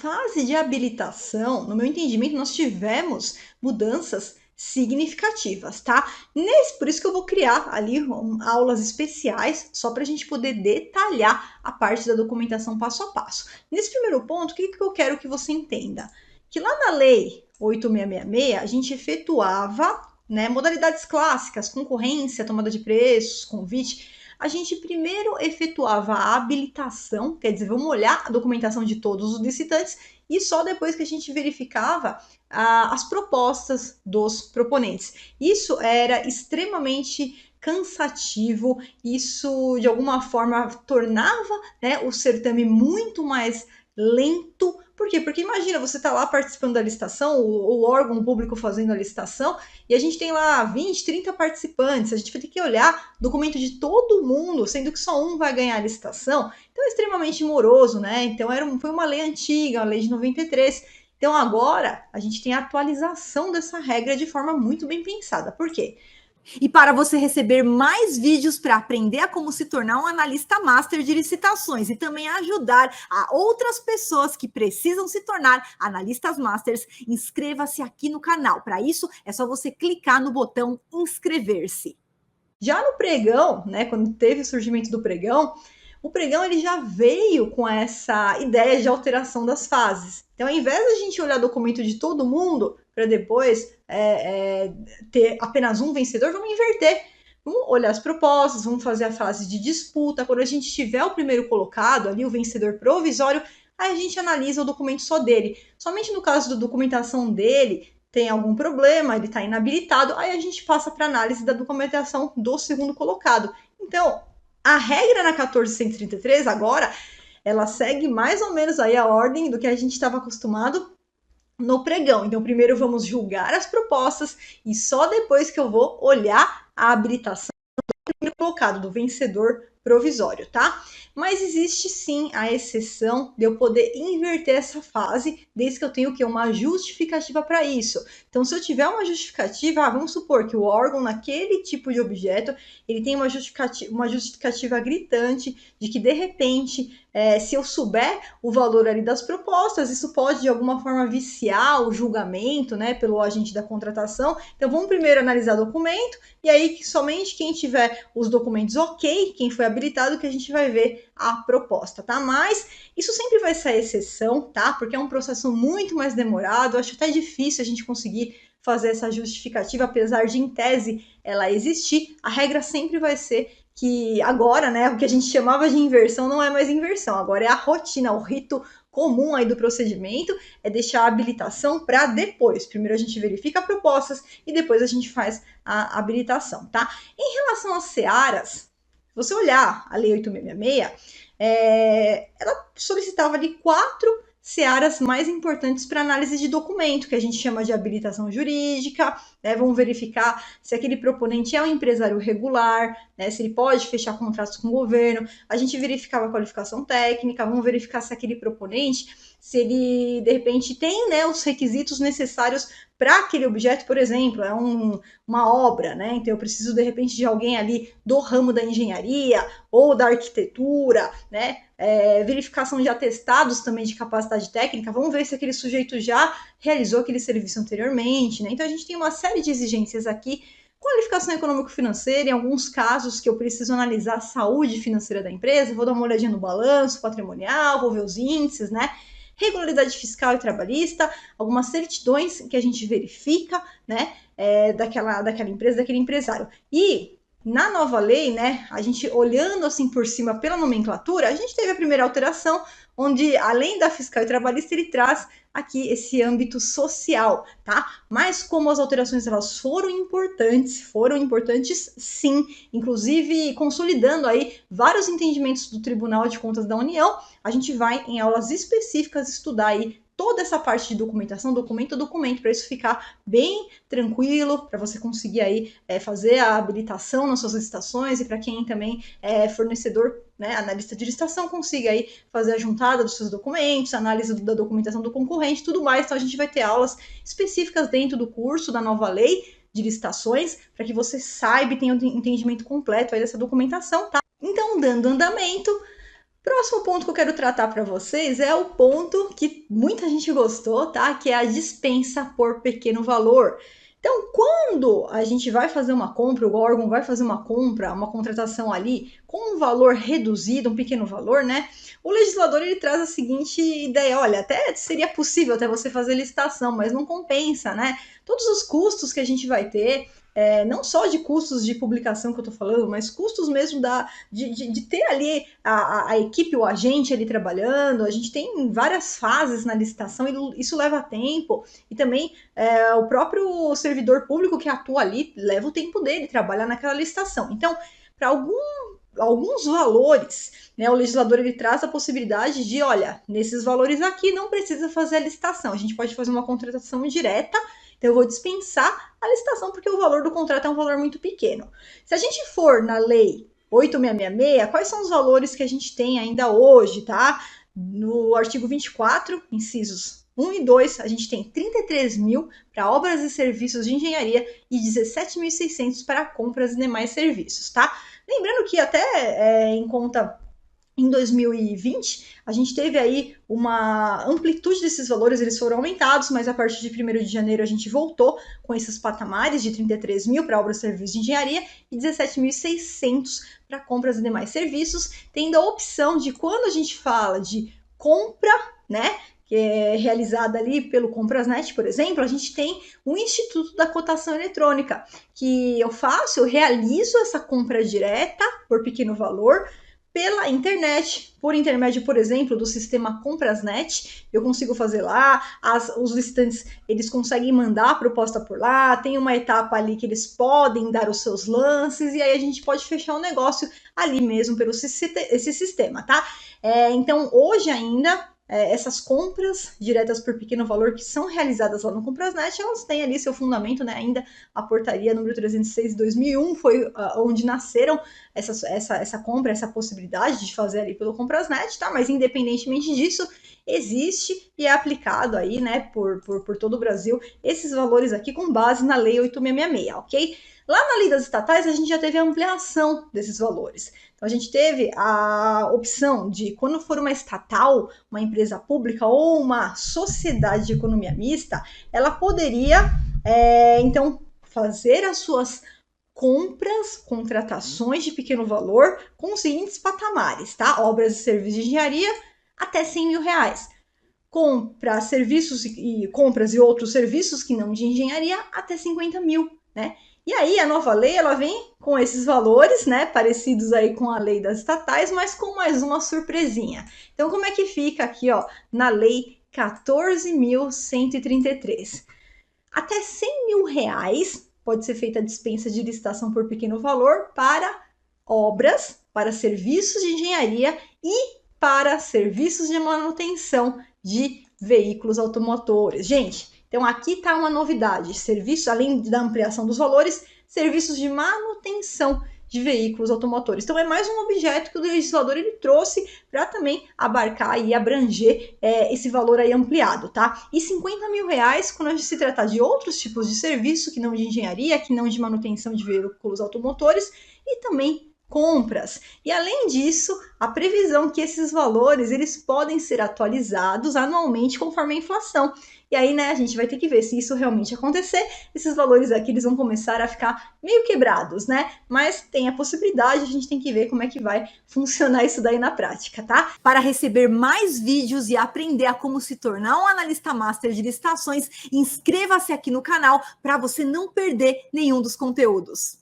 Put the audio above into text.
fase de habilitação, no meu entendimento, nós tivemos mudanças significativas, tá? Por isso que eu vou criar ali aulas especiais só para a gente poder detalhar a parte da documentação passo a passo. Nesse primeiro ponto, o que eu quero que você entenda? Que lá na lei 8666, a gente efetuava, né, modalidades clássicas, concorrência, tomada de preços, convite. A gente primeiro efetuava a habilitação, quer dizer, vamos olhar a documentação de todos os licitantes e só depois que a gente verificava as propostas dos proponentes. Isso era extremamente cansativo, isso de alguma forma tornava, né, o certame muito mais lento. Por quê? Porque imagina, você está lá participando da licitação, o órgão público fazendo a licitação, e a gente tem lá 20, 30 participantes, a gente vai ter que olhar documento de todo mundo, sendo que só um vai ganhar a licitação. Então é extremamente moroso, né? Então foi uma lei antiga, a lei de 93. Então agora a gente tem a atualização dessa regra de forma muito bem pensada. Por quê? E para você receber mais vídeos para aprender a como se tornar um analista master de licitações e também ajudar a outras pessoas que precisam se tornar analistas masters, inscreva-se aqui no canal. Para isso, é só você clicar no botão inscrever-se. Já no pregão, né, quando teve o surgimento do pregão, o pregão ele já veio com essa ideia de alteração das fases. Então, ao invés de a gente olhar documento de todo mundo para depois ter apenas um vencedor, vamos inverter. Vamos olhar as propostas, vamos fazer a fase de disputa. Quando a gente tiver o primeiro colocado, ali o vencedor provisório, aí a gente analisa o documento só dele. Somente no caso da documentação dele, tem algum problema, ele está inabilitado, aí a gente passa para análise da documentação do segundo colocado. Então, a regra na 1433 agora, ela segue mais ou menos aí a ordem do que a gente estava acostumado no pregão. Então, primeiro vamos julgar as propostas e só depois que eu vou olhar a habilitação do primeiro colocado, do vencedor provisório, tá? Mas existe sim a exceção de eu poder inverter essa fase, desde que eu tenha o quê? Uma justificativa para isso. Então, se eu tiver uma justificativa, vamos supor que o órgão naquele tipo de objeto, ele tem uma justificativa gritante de que, de repente, se eu souber o valor ali das propostas, isso pode, de alguma forma, viciar o julgamento, né, pelo agente da contratação. Então, vamos primeiro analisar o documento, e aí, somente quem tiver os documentos ok, quem foi habilitado, que a gente vai ver a proposta, tá? Mas isso sempre vai ser a exceção, tá? Porque é um processo muito mais demorado, acho até difícil a gente conseguir fazer essa justificativa, apesar de, em tese, ela existir. A regra sempre vai ser que agora, né, o que a gente chamava de inversão não é mais inversão, agora é a rotina, o rito comum aí do procedimento é deixar a habilitação para depois. Primeiro a gente verifica propostas e depois a gente faz a habilitação, tá? Em relação às searas, se você olhar a Lei 8666, ela solicitava ali 4 searas mais importantes para análise de documento, que a gente chama de habilitação jurídica, né? Vamos verificar se aquele proponente é um empresário regular, né? Se ele pode fechar contratos com o governo. A gente verificava a qualificação técnica, vamos verificar se aquele proponente, se ele, de repente, tem, né, os requisitos necessários para aquele objeto, por exemplo, é uma obra, né? Então eu preciso, de repente, de alguém ali do ramo da engenharia ou da arquitetura, né? Verificação de atestados também de capacidade técnica, vamos ver se aquele sujeito já realizou aquele serviço anteriormente, né? Então a gente tem uma série de exigências aqui, qualificação econômico-financeira, em alguns casos que eu preciso analisar a saúde financeira da empresa, vou dar uma olhadinha no balanço patrimonial, vou ver os índices, né? Regularidade fiscal e trabalhista, algumas certidões que a gente verifica, né, daquela empresa, daquele empresário. E na nova lei, né, a gente olhando assim por cima pela nomenclatura, a gente teve a primeira alteração, onde além da fiscal e trabalhista, ele traz aqui esse âmbito social, tá? Mas como as alterações elas foram importantes sim, inclusive consolidando aí vários entendimentos do Tribunal de Contas da União, a gente vai em aulas específicas estudar aí toda essa parte de documentação, documento a documento, para isso ficar bem tranquilo, para você conseguir aí fazer a habilitação nas suas licitações e para quem também é fornecedor, né, analista de licitação, consiga aí fazer a juntada dos seus documentos, análise da documentação do concorrente, tudo mais. Então a gente vai ter aulas específicas dentro do curso da nova lei de licitações, para que você saiba e tenha o entendimento completo aí dessa documentação, tá? Então, dando andamento, Próximo ponto que eu quero tratar para vocês é o ponto que muita gente gostou, tá? Que é a dispensa por pequeno valor. Então, quando a gente vai fazer uma compra, o órgão vai fazer uma compra, uma contratação ali com um valor reduzido, um pequeno valor, né? O legislador ele traz a seguinte ideia: olha, até seria possível até você fazer licitação, mas não compensa, né? Todos os custos que a gente vai ter, não só de custos de publicação que eu estou falando, mas custos mesmo de ter ali a equipe, o agente ali trabalhando. A gente tem várias fases na licitação e isso leva tempo. E também o próprio servidor público que atua ali leva o tempo dele trabalhar naquela licitação. Então, para alguns valores, né, o legislador ele traz a possibilidade de, olha, nesses valores aqui não precisa fazer a licitação, a gente pode fazer uma contratação direta, então eu vou dispensar a licitação porque o valor do contrato é um valor muito pequeno. Se a gente for na lei 8666, quais são os valores que a gente tem ainda hoje, tá? No artigo 24, incisos 1 e 2, a gente tem 33 mil para obras e serviços de engenharia e 17.600 para compras e demais serviços, tá? Lembrando que até em conta em 2020, a gente teve aí uma amplitude desses valores, eles foram aumentados, mas a partir de 1º de janeiro a gente voltou com esses patamares de 33 mil para obras e serviços de engenharia e 17.600 para compras e demais serviços, tendo a opção de quando a gente fala de compra, né, que é realizada ali pelo Comprasnet, por exemplo, a gente tem o Instituto da Cotação Eletrônica, que eu realizo essa compra direta por pequeno valor pela internet, por intermédio, por exemplo, do sistema Comprasnet, eu consigo fazer lá, os licitantes, eles conseguem mandar a proposta por lá, tem uma etapa ali que eles podem dar os seus lances, e aí a gente pode fechar o negócio ali mesmo pelo esse sistema, tá? Então, hoje ainda, essas compras diretas por pequeno valor que são realizadas lá no Comprasnet, elas têm ali seu fundamento, né? Ainda a portaria número 306 de 2001 foi onde nasceram essa compra, essa possibilidade de fazer ali pelo Comprasnet, tá? Mas independentemente disso, existe e é aplicado aí, né, por todo o Brasil, esses valores aqui com base na Lei 8666, ok? Lá na Lei das Estatais, a gente já teve a ampliação desses valores. Então, a gente teve a opção de, quando for uma estatal, uma empresa pública ou uma sociedade de economia mista, ela poderia, então, fazer as suas compras, contratações de pequeno valor com os seguintes patamares, tá? Obras e serviços de engenharia até 100 mil reais. Serviços e compras e outros serviços que não de engenharia até 50 mil, né? E aí a nova lei, ela vem com esses valores, né, parecidos aí com a lei das estatais, mas com mais uma surpresinha. Então, como é que fica aqui, ó, na lei 14.133? Até 100 mil reais pode ser feita a dispensa de licitação por pequeno valor para obras, para serviços de engenharia e para serviços de manutenção de veículos automotores. Gente, então aqui está uma novidade: serviço, além da ampliação dos valores, serviços de manutenção de veículos automotores. Então é mais um objeto que o legislador ele trouxe para também abarcar e abranger esse valor aí ampliado, tá? E 50 mil reais quando a gente se tratar de outros tipos de serviço, que não de engenharia, que não de manutenção de veículos automotores, e também compras. E além disso, a previsão que esses valores eles podem ser atualizados anualmente conforme a inflação. E aí, né, a gente vai ter que ver se isso realmente acontecer. Esses valores aqui eles vão começar a ficar meio quebrados, né? Mas tem a possibilidade, a gente tem que ver como é que vai funcionar isso daí na prática, tá? Para receber mais vídeos e aprender a como se tornar um analista master de licitações, inscreva-se aqui no canal para você não perder nenhum dos conteúdos.